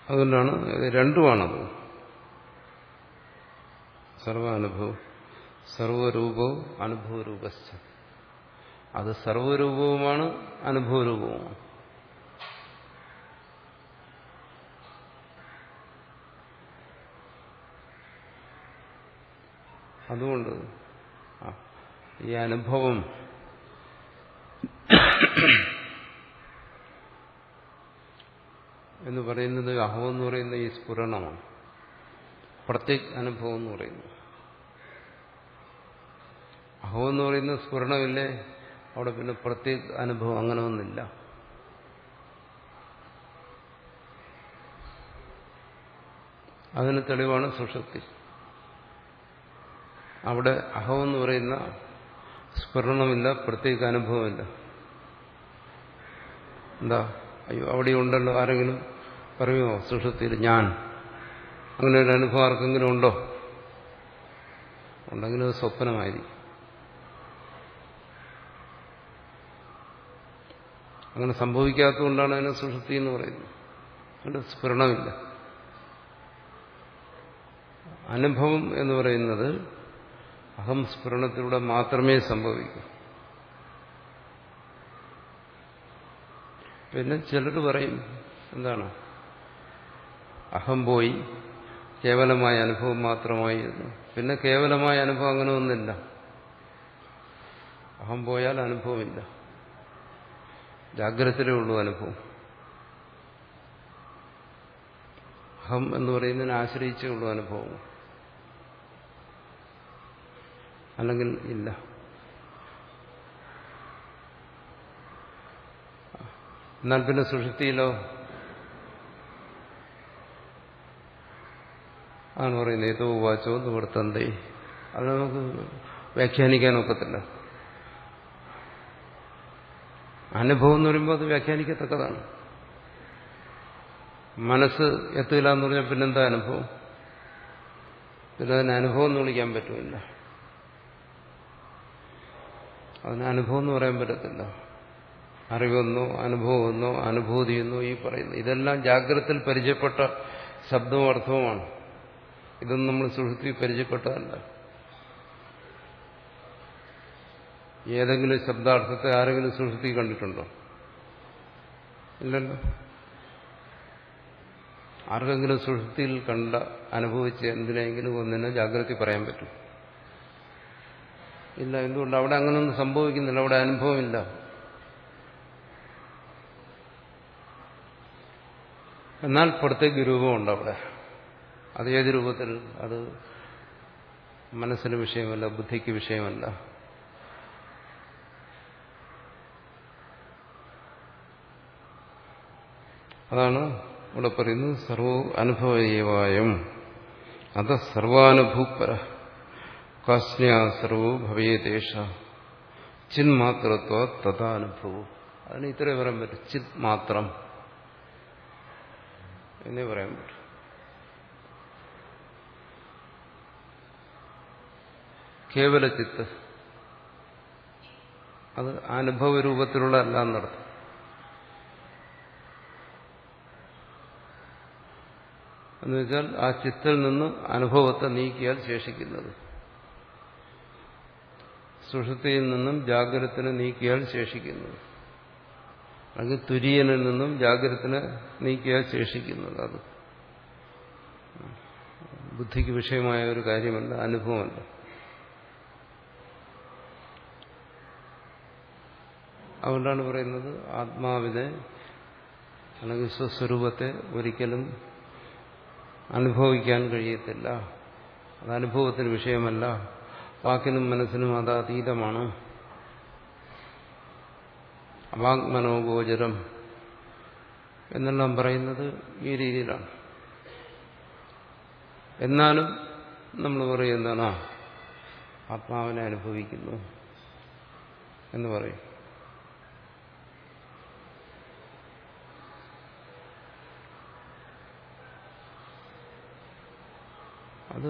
അതുകൊണ്ടാണ് രണ്ടുമാണത്. സർവാനുഭവം സർവരൂപവും അനുഭവരൂപസ്ഥ. അത് സർവരൂപവുമാണ് അനുഭവരൂപവുമാണ്. അതുകൊണ്ട് ഈ അനുഭവം എന്ന് പറയുന്നത് അഹം എന്ന് പറയുന്ന ഈ സ്ഫുരണമാണ്. പ്രത്യേക അനുഭവം എന്ന് പറയുന്നു. അഹം എന്ന് പറയുന്ന സ്ഫുരണമില്ലേ, അവിടെ പിന്നെ പ്രത്യേക അനുഭവം അങ്ങനെ ഒന്നില്ല. അതിന് തെളിവാണ് സുഷുപ്തി. അവിടെ അഹം എന്ന് പറയുന്ന സ്ഫുരണമില്ല, പ്രത്യേക അനുഭവമില്ല. എന്താ, അയ്യോ അവിടെ ഉണ്ടല്ലോ, ആരെങ്കിലും പറയുമോ സുഷുപ്തിയിൽ ഞാൻ അങ്ങനെ ഒരു അനുഭവം ആർക്കെങ്കിലും ഉണ്ടോ? ഉണ്ടെങ്കിലും അത് സ്വപ്നമായിരിക്കും. അങ്ങനെ സംഭവിക്കാത്തതുകൊണ്ടാണ് അതിനെ സുഷുപ്തി എന്ന് പറയുന്നത്. അതിന്റെ സ്ഫുരണമില്ല. അനുഭവം എന്ന് പറയുന്നത് അഹം സ്ഫുരണത്തിലൂടെ മാത്രമേ സംഭവിക്കൂ. പിന്നെ ചിലർ പറയും എന്താണ്, അഹം പോയി കേവലമായ അനുഭവം മാത്രമായിരുന്നു. പിന്നെ കേവലമായ അനുഭവം അങ്ങനെ ഒന്നില്ല. അഹം പോയാൽ അനുഭവമില്ല. ജാഗ്രതയിലേ ഉള്ളൂ അനുഭവം. അഹം എന്ന് പറയുന്നതിനെ ആശ്രയിച്ചേ ഉള്ളൂ അനുഭവം, അല്ലെങ്കിൽ ഇല്ല. എന്നാൽ പിന്നെ സുഷുപ്തിയിലോ ആണ് പറയുന്നത് ഏതോ വാച്ചോ നിവർത്തന്തേ. അത് നമുക്ക് വ്യാഖ്യാനിക്കാനൊക്കത്തില്ല. അനുഭവം എന്ന് പറയുമ്പോൾ അത് വ്യാഖ്യാനിക്കത്തക്കതാണ്. മനസ്സ് എത്തില്ല എന്ന് പറഞ്ഞാൽ പിന്നെന്താ അനുഭവം? പിന്നെ അതിന് അനുഭവം എന്ന് വിളിക്കാൻ പറ്റുമില്ല. അതിന് അനുഭവം എന്ന് പറയാൻ പറ്റത്തില്ല. അറിവെന്നോ അനുഭവമെന്നോ അനുഭൂതിയെന്നോ ഈ പറയുന്നു ഇതെല്ലാം ജാഗ്രതയിൽ പരിചയപ്പെട്ട ശബ്ദവും അർത്ഥവുമാണ്. ഇതൊന്നും നമ്മൾ സുഷുപ്തി പരിചയപ്പെട്ടതല്ല. ഏതെങ്കിലും ശബ്ദാർത്ഥത്തെ ആരെങ്കിലും സുഷുപ്തി കണ്ടിട്ടുണ്ടോ? ഇല്ലല്ലോ. ആർക്കെങ്കിലും സുഷുപ്തിയിൽ കണ്ട അനുഭവിച്ച് എന്തിനെങ്കിലും ഒന്നിനെ ജാഗ്രത പറയാൻ പറ്റും? ഇല്ല. എന്തുകൊണ്ട്? അവിടെ അങ്ങനെയൊന്നും സംഭവിക്കുന്നില്ല. അവിടെ അനുഭവമില്ല. എന്നാൽ പ്രത്യേക രൂപമുണ്ട് അവിടെ. അത് ഏത് രൂപത്തിൽ? അത് മനസ്സിന് വിഷയമല്ല, ബുദ്ധിക്ക് വിഷയമല്ല. അതാണ് ഇവിടെ പറയുന്നത് സർവോ അനുഭവയേവായം അത സർവാനുഭൂപര കാസ്യ സർവോ ഭവേദേശ ചിന്മാത്രത്വ തഥാനുഭവം. അതിന് ഇത്രേ പറയാൻ പറ്റും. ചിത് മാത്രം എന്നേ പറയാൻ പറ്റും. കേവല ചിത്ത്, അത് അനുഭവ രൂപത്തിലുള്ള അല്ല എന്നർത്ഥം. എന്നുവെച്ചാൽ ആ ചിത്തിൽ നിന്ന് അനുഭവത്തെ നീക്കിയാൽ ശേഷിക്കുന്നത്, സുഷുപ്തിയിൽ നിന്നും ജാഗ്രതത്തിനെ നീക്കിയാൽ ശേഷിക്കുന്നത്, അല്ലെങ്കിൽ തുര്യനിൽ നിന്നും ജാഗ്രതത്തിനെ നീക്കിയാൽ ശേഷിക്കുന്നത്, അത് ബുദ്ധിക്ക് വിഷയമായ ഒരു കാര്യമല്ല, അനുഭവമല്ല. അതുകൊണ്ടാണ് പറയുന്നത് ആത്മാവിനെ അല്ലെങ്കിൽ സ്വസ്വരൂപത്തെ ഒരിക്കലും അനുഭവിക്കാൻ കഴിയത്തില്ല. അത് അനുഭവത്തിന് വിഷയമല്ല. വാക്കിനും മനസ്സിനും അത് അതീതമാണ്. അവാങ്മനോഗോചരം എന്നെല്ലാം പറയുന്നത് ഈ രീതിയിലാണ്. എന്നാലും നമ്മൾ പറയും എന്താണ്, ആത്മാവിനെ അനുഭവിക്കുന്നു എന്ന് പറയും. അത്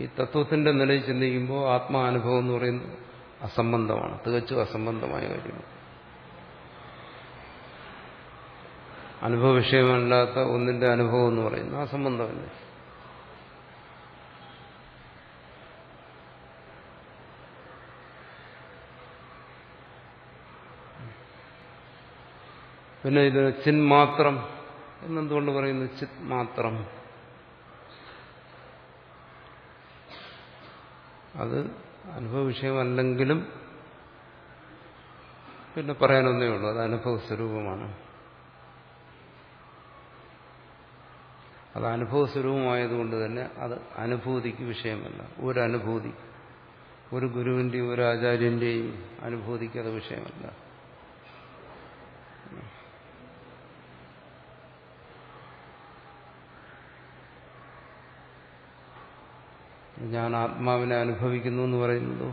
ഈ തത്വത്തിന്റെ നിലയിൽ ചിന്തിക്കുമ്പോൾ ആത്മാനുഭവം എന്ന് പറയുന്നത് അസംബന്ധമാണ്, തികച്ചും അസംബന്ധമായ കാര്യമാണ്. അനുഭവ വിഷയമല്ലാത്ത ഒന്നിന്റെ അനുഭവം എന്ന് പറയുന്നു ആ സംബന്ധമല്ലേ. പിന്നെ ഇത് ചിന്മാത്രം എന്നെന്തുകൊണ്ട് പറയുന്നു? ചിത് മാത്രം. അത് അനുഭവ വിഷയമല്ലെങ്കിലും പിന്നെ പറയാനൊന്നേ ഉള്ളൂ, അത് അനുഭവ സ്വരൂപമാണ്. അത് അനുഭവ സ്വരൂപമായതുകൊണ്ട് തന്നെ അത് അനുഭൂതിക്ക് വിഷയമല്ല. ഒരു അനുഭൂതി, ഒരു ഗുരുവിന്റെയും ഒരു ആചാര്യന്റെയും അനുഭൂതിക്ക് അത് വിഷയമല്ല. ഞാൻ ആത്മാവിനെ അനുഭവിക്കുന്നു എന്ന് പറയുന്നത്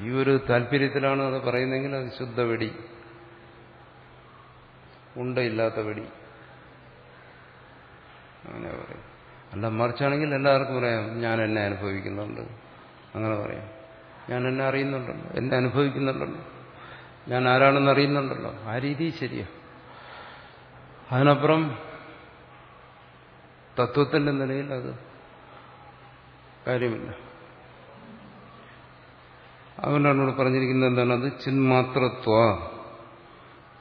ഈ ഒരു താല്പര്യത്തിലാണ് അത് പറയുന്നതെങ്കിൽ അത് ശുദ്ധ വെടി, ഉണ്ടയില്ലാത്ത വെടി, അങ്ങനെ പറയും. അല്ല മറിച്ചാണെങ്കിൽ എല്ലാവർക്കും പറയാം ഞാൻ എന്നെ അനുഭവിക്കുന്നുണ്ട്, അങ്ങനെ പറയാം. ഞാൻ എന്നെ അറിയുന്നുണ്ടല്ലോ, എന്നെ അനുഭവിക്കുന്നുണ്ടല്ലോ, ഞാൻ ആരാണെന്ന് അറിയുന്നുണ്ടല്ലോ, ആ രീതി ശരിയാ. അതിനപ്പുറം തത്വത്തിന്റെ നിലയിൽ അത് കാര്യമില്ല. അതുകൊണ്ടാണ് ഇവിടെ പറഞ്ഞിരിക്കുന്നത് എന്താണ്? അത് ചിന്മാത്രത്വ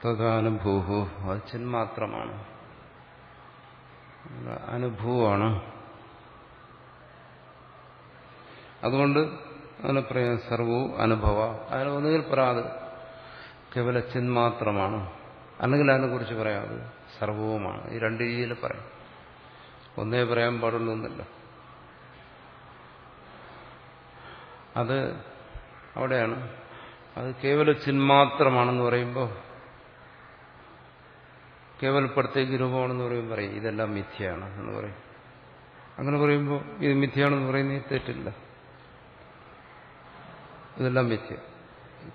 തദാനുഭൂഹു, അത് ചിന്മാത്രമാണ്, അനുഭവമാണ്. അതുകൊണ്ട് അതിനെ പറയാം സർവവും അനുഭവ. അതിനെ ഒന്നുകിൽ പറയാം അത് കേവല ചിന്മാത്രമാണ്, അല്ലെങ്കിൽ അതിനെക്കുറിച്ച് പറയാം അത് സർവവുമാണ്. ഈ രണ്ട് രീതിയിൽ പറയാം, ഒന്നേ പറയാൻ പാടുള്ളൊന്നുമില്ല. അത് അവിടെയാണ്. അത് കേവല ചിന്മാത്രമാണെന്ന് പറയുമ്പോൾ, കേവലപ്പെടുത്തേക്ക് രൂപമാണെന്ന് പറയുമ്പോൾ പറയും ഇതെല്ലാം മിഥ്യയാണ് എന്ന് പറയും. അങ്ങനെ പറയുമ്പോൾ ഇത് മിഥ്യയാണെന്ന് പറയുന്നത് തെറ്റില്ല. ഇതെല്ലാം മിഥ്യ,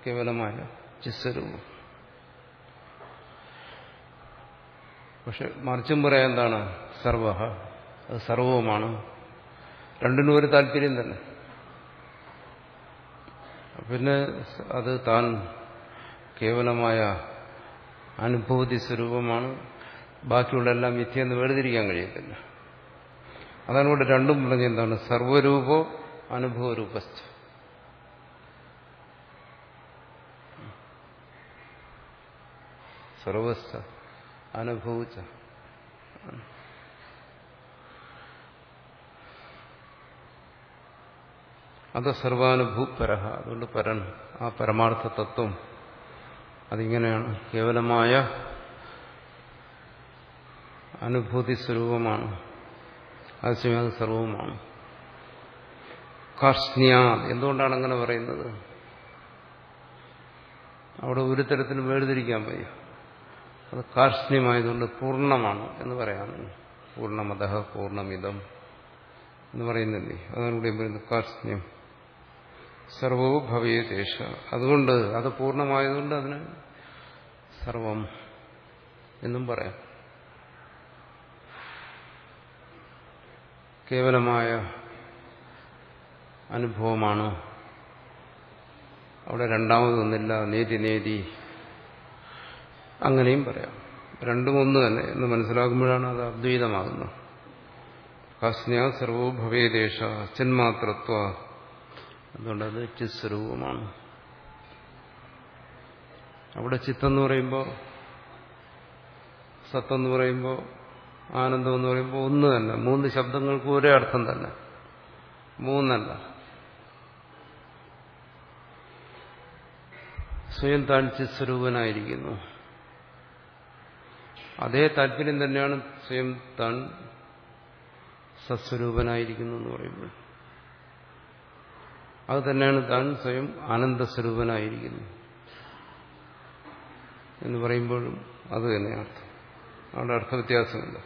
കേവലമായ ചിസ്വരൂപം. പക്ഷെ മറിച്ചും പറയാൻ എന്താണ്? സർവ, അത് സർവവുമാണ്. രണ്ടിനും ഒരു താല്പര്യം തന്നെ. പിന്നെ അത് താൻ കേവലമായ അനുഭൂതി സ്വരൂപമാണ്, ബാക്കിയുള്ള എല്ലാം മിഥ്യയെന്ന് വേർതിരിക്കാൻ കഴിയത്തില്ല. അതാണ് ഇവിടെ രണ്ടും പറഞ്ഞ എന്താണ്? സർവരൂപോ അനുഭവരൂപസ്ഥ. സർവസ്ഥ അനുഭവിച്ച അത് സർവാനുഭൂപര. അതുകൊണ്ട് പരൻ, ആ പരമാർത്ഥ തത്വം അതിങ്ങനെയാണ്, കേവലമായ അനുഭൂതി സ്വരൂപമാണ്, അതേസമയം അത് സർവവുമാണ്. കാർഷ്ണ്യ, എന്തുകൊണ്ടാണ് അങ്ങനെ പറയുന്നത്? അവിടെ ഒരു തരത്തിലും വേർതിരിക്കാൻ വയ്യ. അത് കാർഷ്ണ്യമായതുകൊണ്ട് പൂർണ്ണമാണ് എന്ന് പറയാമെന്ന്. പൂർണ്ണമത പൂർണ്ണമിതം എന്ന് പറയുന്നില്ലേ, അതാണ് ഇവിടെ പറയുന്നത് കാർഷ്ണ്യം. സർവോ ഭവേദേശ, അതുകൊണ്ട് അത് പൂർണ്ണമായതുകൊണ്ട് അതിന് സർവം എന്നും പറയാം. കേവലമായ അനുഭവമാണ്, അവിടെ രണ്ടാമതൊന്നില്ല, നേതി നേതി, അങ്ങനെയും പറയാം. രണ്ടും ഒന്ന് തന്നെ എന്ന് മനസ്സിലാക്കുമ്പോഴാണ് അത് അദ്വൈതമാകുന്നത്. കാസ്ന്യ സർവോ ഭവേദേശ ചിന്മാത്രത്വ, അതുകൊണ്ടത് ചിത്സ്വരൂപമാണ്. അവിടെ ചിത്തെന്ന് പറയുമ്പോൾ, സത്തെന്ന് പറയുമ്പോൾ, ആനന്ദം എന്ന് പറയുമ്പോൾ ഒന്ന് തന്നെ. മൂന്ന് ശബ്ദങ്ങൾക്ക് ഒരേ അർത്ഥം തന്നെ, മൂന്നല്ല. സ്വയം താൻ ചിത്സ്വരൂപനായിരിക്കുന്നു. അതേ താല്പര്യം തന്നെയാണ് സ്വയം താൻ സത്സ്വരൂപനായിരിക്കുന്നു എന്ന് പറയുമ്പോൾ. അത് തന്നെയാണ് താൻ സ്വയം ആനന്ദസ്വരൂപനായിരിക്കുന്നു എന്ന് പറയുമ്പോഴും അത് തന്നെ അർത്ഥം. അവിടെ അർത്ഥവ്യത്യാസമില്ല.